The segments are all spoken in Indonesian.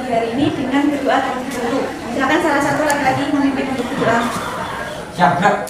pagi hari ini dengan berdoa terlebih dahulu. Silakan salah satu laki-laki memimpin untuk berdoa. Siap, gerak.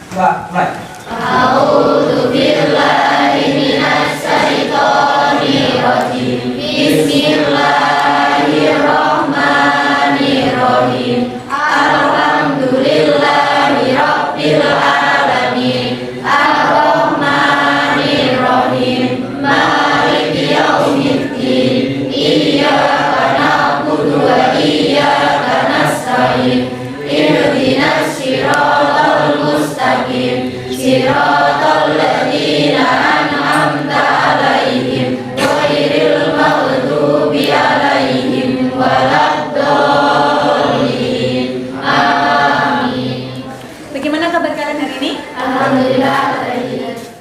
Dua, mulai. A'udzu billahi minasy syaithanir rajim. Bismillahirrahmanirrahim. Alhamdulillahi rabbil alamin. Ar-Rahmanir Rahim. Maliki yaumiddin. Iyyaka na'budu wa iyyaka nasta'in. Ihdinas siratal mustaqim. Siratal ladzina an'amta 'alaihim ghairil maghdubi 'alaihim waladdallin. Amin. Bagaimana kabar kalian hari ini? Alhamdulillah.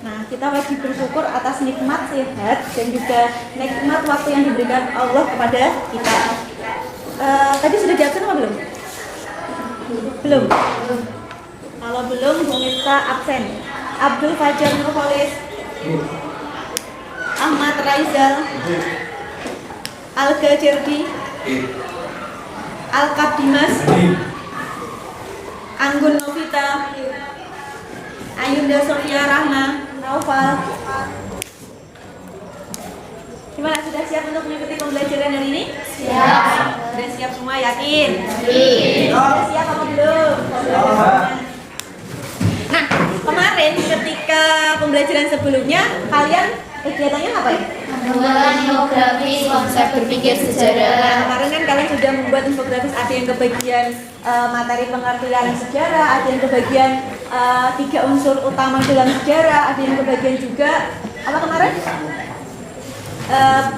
Nah, kita wajib bersyukur atas nikmat sehat dan juga nikmat waktu yang diberikan Allah kepada kita. Tadi sudah diabsen apa belum? Belum. Kalau belum, Bu Miftah absen. Abdul Fajar Nurholis, Ahmad Raizal, Alga Jerdi, Alkab Dimas, Anggun Novita, Ayunda Sofia Rahma, Naufal. Gimana, sudah siap untuk mengikuti pembelajaran hari ini? Siap. Sudah siap semua, yakin? Yakin. Sudah siap apa belum? Nah, kemarin ketika pembelajaran sebelumnya, kalian kegiatannya apa ya? Membuat infografis konsep berpikir sejarah. Kemarin kan kalian sudah membuat infografis, ada yang kebagian materi pengertian sejarah, ada yang kebagian 3 unsur utama dalam sejarah, ada yang kebagian juga apa kemarin?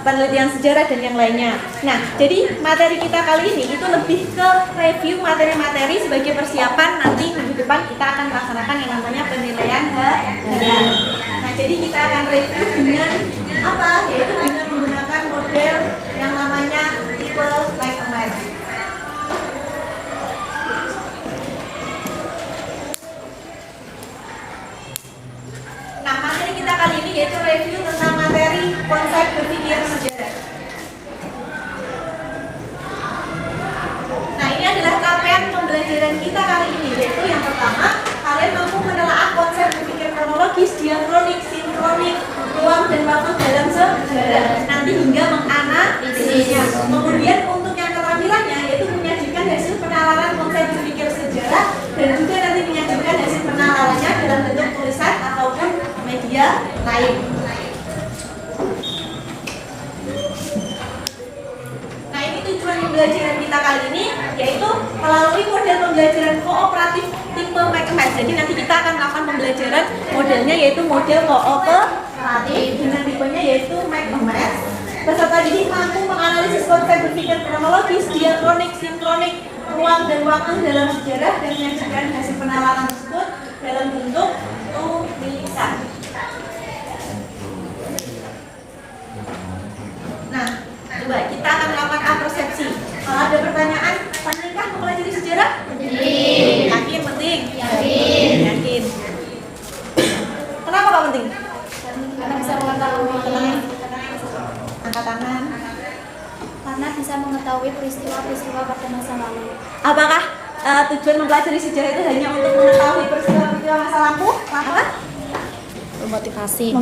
Penelitian sejarah dan yang lainnya. Nah, jadi materi kita kali ini itu lebih ke review materi-materi sebagai persiapan nanti minggu depan kita akan melaksanakan yang namanya penilaian harian. Nah, jadi kita akan review dengan apa? Yaitu dengan menggunakan model yang namanya tipe like a map. Nah, materi kita kali ini yaitu review tentang materi konsep berpikir sejarah. Nah, ini adalah capaian pembelajaran kita kali ini, yaitu yang pertama, kalian mampu menelaah konsep berpikir kronologis, diakronik, sinkronik, ruang dan waktu dalam sejarah, nanti hingga menganalisisnya. Kemudian untuk yang keterampilannya yaitu menyajikan hasil penalaran konsep berpikir sejarah dan juga nanti menyajikan hasil penalarannya dalam bentuk tulisan ataupun media lain. Nah, ini tujuan pembelajaran kita kali ini, yaitu melalui model pembelajaran kooperatif tipe McMath. Jadi nanti kita akan melakukan pembelajaran modelnya yaitu model kooperatif dengan tipenya yaitu McMath. Peserta didik mampu menganalisis konsep berpikir kronologis, diakronik, sinkronik, ruang dan waktu dalam sejarah dan menyajikan hasil penalaran tersebut dalam bentuk tulisan. Nah, coba kita akan melakukan apresiasi. Kalau ada pertanyaan, pentingkah mempelajari sejarah? Penting. Yakin penting? Yakin. Yakin. Kenapa Pak penting? Karena bisa mengetahui. Angkat tangan. Karena bisa mengetahui peristiwa-peristiwa pada masa lalu. Apakah tujuan mempelajari sejarah itu hanya untuk mengetahui peristiwa-peristiwa masa lampau? Apa? Memotivasi,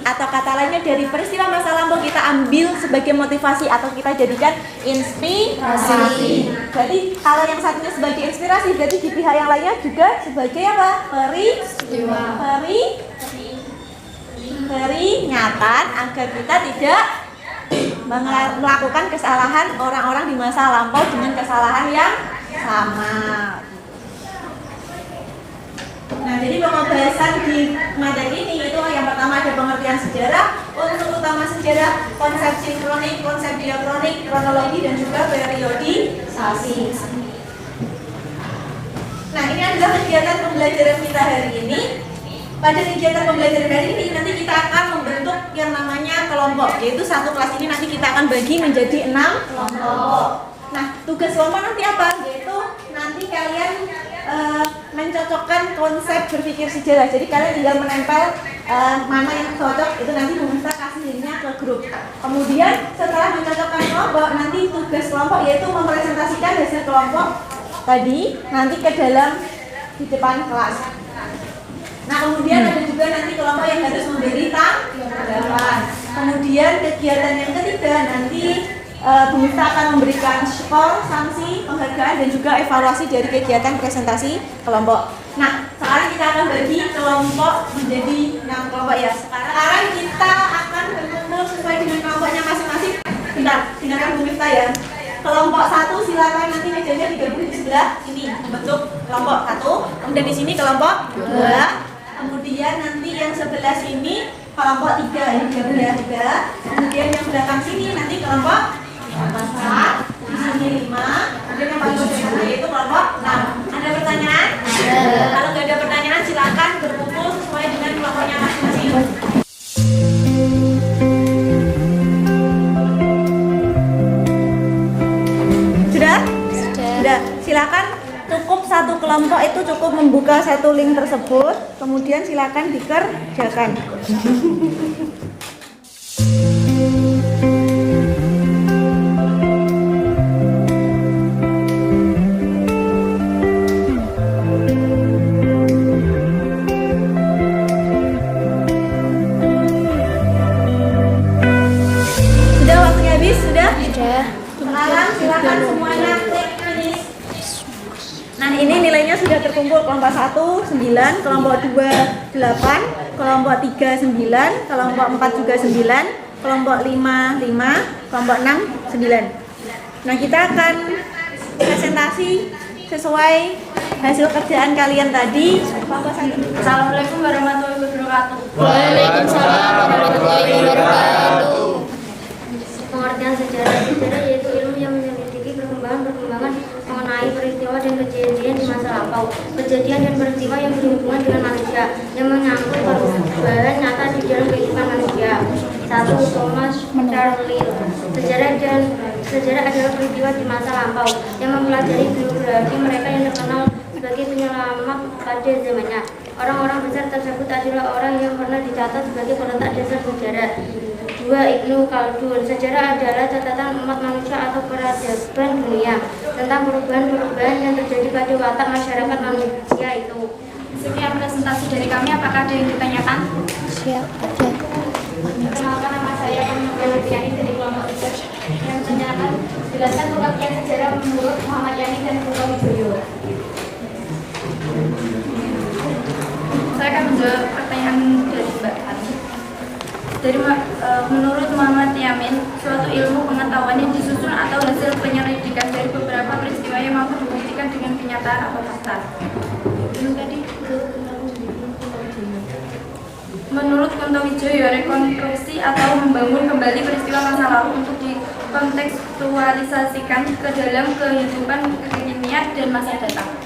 atau kata lainnya dari peristiwa masa lampau kita ambil sebagai motivasi atau kita jadikan inspirasi. Jadi kalau yang satunya sebagai inspirasi, berarti di pihak yang lainnya juga sebagai apa? Peringatan agar kita tidak melakukan kesalahan orang-orang di masa lampau dengan kesalahan yang sama. Nah, jadi pembahasan di materi ini itu yang pertama ada pengertian sejarah, unsur utama sejarah, konsep sinkronik, konsep diakronik, kronologi dan juga periodisasi. Nah, ini adalah kegiatan pembelajaran kita hari ini. Pada kegiatan pembelajaran hari ini nanti kita akan membentuk yang namanya kelompok, yaitu satu kelas ini nanti kita akan bagi menjadi 6 kelompok. Nah, tugas kelompok nanti apa? Yaitu nanti kalian mencocokkan konsep berpikir sejarah. Jadi kalian tinggal menempel mana yang cocok itu nanti Bu Miftah kasih linknya ke grup. Kemudian setelah mencocokkan kelompok, nanti tugas kelompok yaitu mempresentasikan hasil kelompok tadi nanti ke dalam di depan kelas. Nah kemudian ada juga nanti kelompok yang harus memberi tanggapan. Kemudian kegiatan yang ketiga nanti Bu Miftah akan memberikan skor, sanksi, penghargaan dan juga evaluasi dari kegiatan presentasi kelompok. Nah sekarang kita akan bagi kelompok menjadi 6 kelompok ya. Sekarang kita akan berkumpul sesuai dengan kelompoknya masing-masing. Bentar, dengarkan Bu Miftah ya. Kelompok 1 silakan nanti mejanya digabung di sebelah ini membentuk kelompok 1. Kemudian di sini kelompok 2. Kemudian nanti yang sebelah sini kelompok 3 ini digabung ya 3. Kemudian yang belakang sini nanti kelompok 4. Di sini 5. Kemudian yang paling ujung yaitu kelompok 6. Ada pertanyaan? Kalau nggak ada pertanyaan silakan berkumpul sesuai dengan kelompoknya masing-masing. Sudah, silakan cukup satu kelompok itu cukup membuka satu link tersebut, kemudian silakan dikerjakan. Sudah waktunya habis, sudah? Sekarang silakan semuanya klik finish. Nah ini nilainya sudah terkumpul kelompok 1 9, kelompok 2 8, kelompok 3 9, kelompok 4 juga 9, kelompok 5 5, kelompok 6 9. Nah kita akan presentasi sesuai hasil kerjaan kalian tadi. Assalamualaikum warahmatullahi wabarakatuh. Waalaikumsalam warahmatullahi wabarakatuh. Pengertian sejarah yaitu ilmu yang menyelidiki perkembangan mengenai peristiwa dan kejadian di masa lampau, kejadian dan peristiwa yang berhubungan dengan manusia, yang menyangkut perubahan nyata di dalam kehidupan manusia. 1. Thomas Carlyle. Sejarah adalah peristiwa di masa lampau yang mempelajari biografi mereka yang terkenal sebagai penyelamat pada zamannya. Orang-orang besar tersebut adalah orang yang pernah dicatat sebagai peletak dasar sejarah. 2. Ibnu Khaldun. Sejarah adalah catatan umat manusia atau peradaban dunia tentang perubahan-perubahan yang terjadi pada watak masyarakat manusia itu. Sekian presentasi dari kami, apakah ada yang ditanyakan? Siap, ada. Perkenalkan, nama saya Muhammad Yani dari kelompok research yang menanyakan jelaskan pengertian sejarah menurut Muhammad Yani dan Kunto Wijoyo. Saya akan menjawab pertanyaan dari Mbak Ani. Menurut Muhammad Yamin, suatu ilmu pengetahuan yang disusun atau hasil penyelidikan dari beberapa peristiwa yang mampu dibuktikan dengan kenyataan atau fakta. Menurut Kunto Wijoyo, rekonstruksi atau membangun kembali peristiwa masa lalu untuk dikontekstualisasikan ke dalam kehidupan kekinian dan masa datang.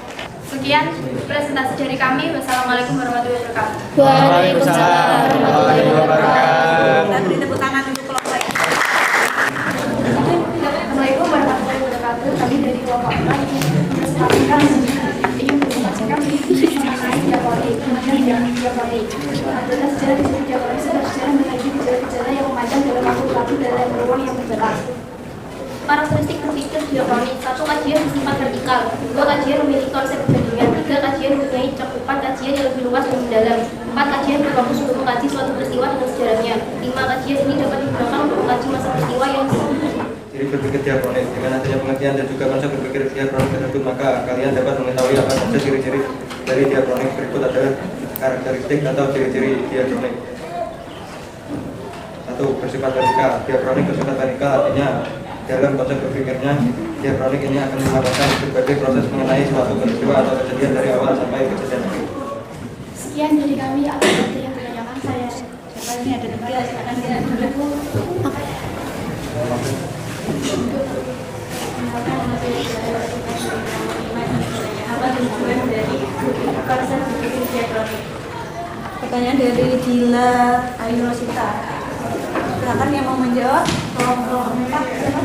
Sekian presentasi dari kami. Wassalamualaikum warahmatullahi wabarakatuh. Waalaikumsalam warahmatullahi wabarakatuh. Kita beri tepuk tangan untuk kelompok ini. Assalamualaikum warahmatullahi wabarakatuh. Kami dari kelompok 4 mempresentasikan adalah sejarah di Japoni, sejarah mengaji gejala-gejala yang memanjang dalam waktu dalam ruang yang berjelas. Karakteristik berpikir diakronis. 1. Kajian bersifat vertikal. 2. Kajian memiliki konsep perbandingan. 3. Kajian mempunyai cakupan kajian yang lebih luas dan mendalam. 4. Kajian berfokus untuk mengkaji suatu peristiwa dengan sejarahnya. 5. Kajian ini dapat digunakan untuk mengkaji masa peristiwa yang Ciri berpikir diakronis. Dengan adanya pengertian dan juga konsep berpikir diakronis tersebut, maka kalian dapat mengetahui apa saja ciri-ciri dari diakronis. Berikut adalah karakteristik atau ciri-ciri diakronik. 1. Bersifat vertikal. Diakronik bersifat vertikal artinya dalam konsep berpikirnya, diakronik ini akan mengatakan berbagai proses mengenai suatu peristiwa atau kejadian dari awal sampai kejadian akhir. sekian dari kami. Apa ada yang ditanyakan? Saya siapa ini ada 3, silakan kita dulu. Apa tujuan dari konsep berpikir diakronik? Pertanyaan dari Dila Ainurosita. Silakan yang mau menjawab. Kelompok 4 siapa?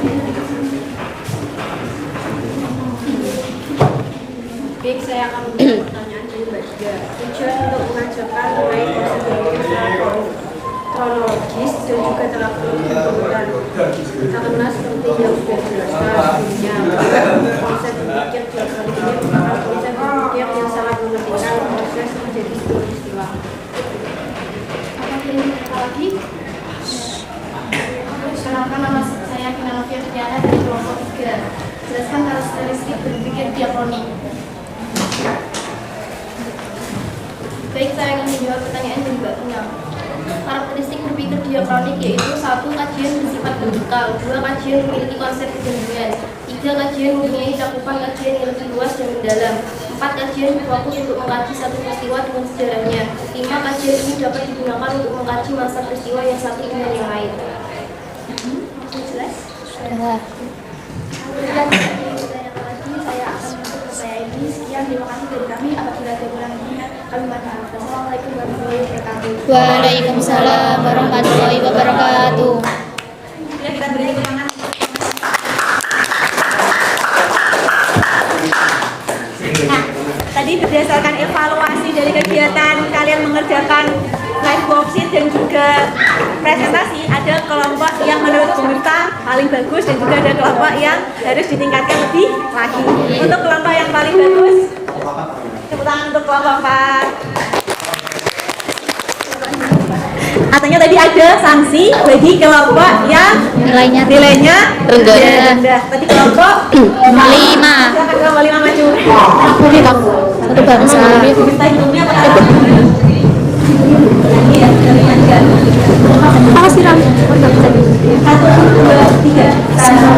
Baik, saya akan menjawab pertanyaan dari Mbak 3. Tujuan untuk mengajarkan mengenai proses berpikir secara kronologis dan juga teratur pembangunan. Karena seperti yang sudah dijelaskan sebelumnya, konsep berpikir diakronik ini merupakan konsep berpikir yang sangat mementingkan proses menjadi sebuah peristiwa. Apakah ini ada lagi? Kenalkan, nama saya Kina Novia Tiana dari kelompok 3. Jelaskan karakteristik berpikir diakronik. Baik, saya akan menjawab pertanyaan yang Mbak Kina. Karakteristik berpikir diakronik yaitu 1. Kajian bersifat vertikal, 2. Kajian memiliki konsep kejenderaan, 3. Kajian mempunyai cakupan kajian yang lebih luas dan mendalam, 4. Kajian berfokus untuk mengkaji satu peristiwa dengan sejarahnya, 5. Kajian ini dapat digunakan untuk mengkaji masa peristiwa yang satu dengan yang lain. Jelas? Sudah. Saya akan menutup saya ini. Sekian, terima kasih dari kami. Apabila ada kurang-kurangnya, kami mohon maaf. Wassalamualaikum warahmatullahi wabarakatuh. Waalaikumsalam warahmatullahi wabarakatuh. Ya, kita beri tepuk tangan. Nah, tadi berdasarkan evaluasi dari kegiatan kalian mengerjakan live worksheet dan juga presentasi, ada kelompok yang menurut Bu Mirta paling bagus dan juga ada kelompok yang harus ditingkatkan lebih lagi. Untuk kelompok yang paling bagus, tepuk tangan untuk kelompok 4. Artinya tadi ada sanksi bagi kelompok yang Nilainya rendah. Tadi kelompok 5. silakan kelompok 5 maju. Satu bangsa. Kita hitungnya pada lagi ya, dari aja. Apa sih Ram? 1, 2, 3. Satu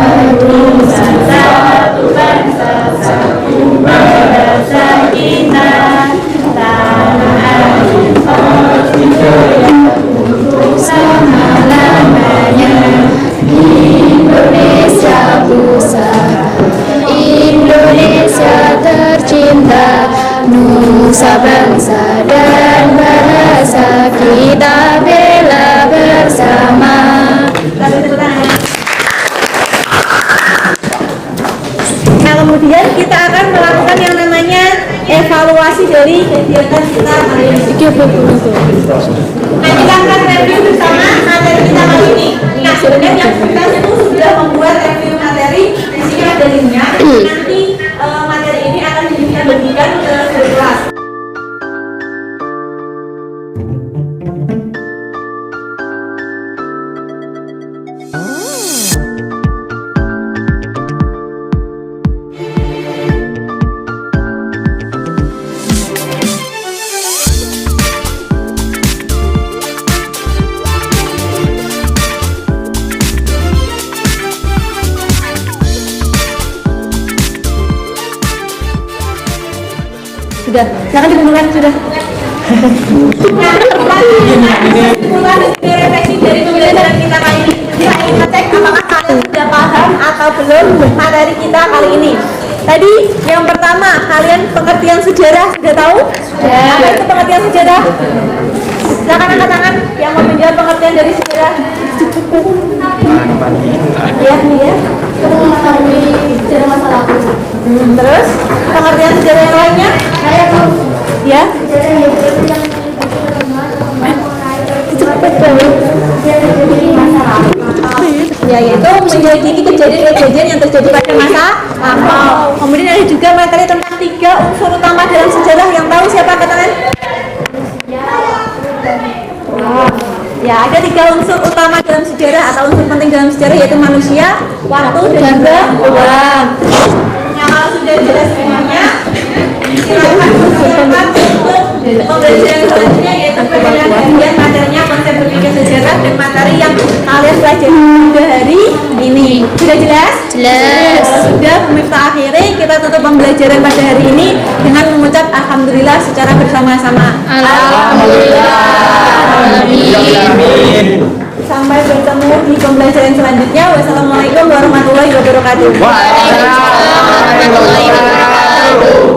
bangsa, satu bahasa kita, tanah air selama-lamanya. Indonesia pusaka, Indonesia tercinta, nusa bangsa dan bahasa kita bela bersama. Nah, kemudian kita akan melakukan yang namanya evaluasi dari kegiatan kita kali ini. Nah, kita akan review bersama materi kita kali ini. Nah, sebenarnya yang kita itu sudah membuat review materi, di sini ada linknya. Nanti materi ini akan kita bagikan ke kelas. Sudah, silakan dimulai sudah. Mulai dari refleksi dari pembelajaran kita kali ini. Kita ingin ngecek apakah kalian sudah paham atau belum materi kita kali ini. Tadi yang pertama, kalian pengertian sejarah sudah tahu? Sudah. Apa itu pengertian sejarah? Silakan angkat tangan yang mau menjawab pengertian dari sejarah. Ya, ya. Sejarah masa lalu. Terus pengertian sejarah yang lainnya? Saya tahu. Ya. Ya, yaitu menyelidiki kejadian-kejadian yang terjadi pada masa lampau. Kemudian ada juga materi tentang 3 unsur utama dalam sejarah. Yang tahu siapa katakan? Ya, ada 3 unsur utama dalam sejarah atau unsur penting dalam sejarah, yaitu manusia, waktu, dan juga uang. Nah, kalau sudah jelas semuanya, silakan untuk pembelajaran selanjutnya, yaitu pembelajaran bagian materinya konsep berpikir sejarah dan materi yang kalian pelajari pada hari ini. Sudah jelas? Jelas. Sudah, kita akhiri, kita tutup pembelajaran pada hari ini dengan mengucap alhamdulillah secara bersama-sama. Alhamdulillah. Amin. Sampai bertemu di pembelajaran selanjutnya. Wassalamualaikum warahmatullahi wabarakatuh. Waalaikumsalam warahmatullahi wabarakatuh.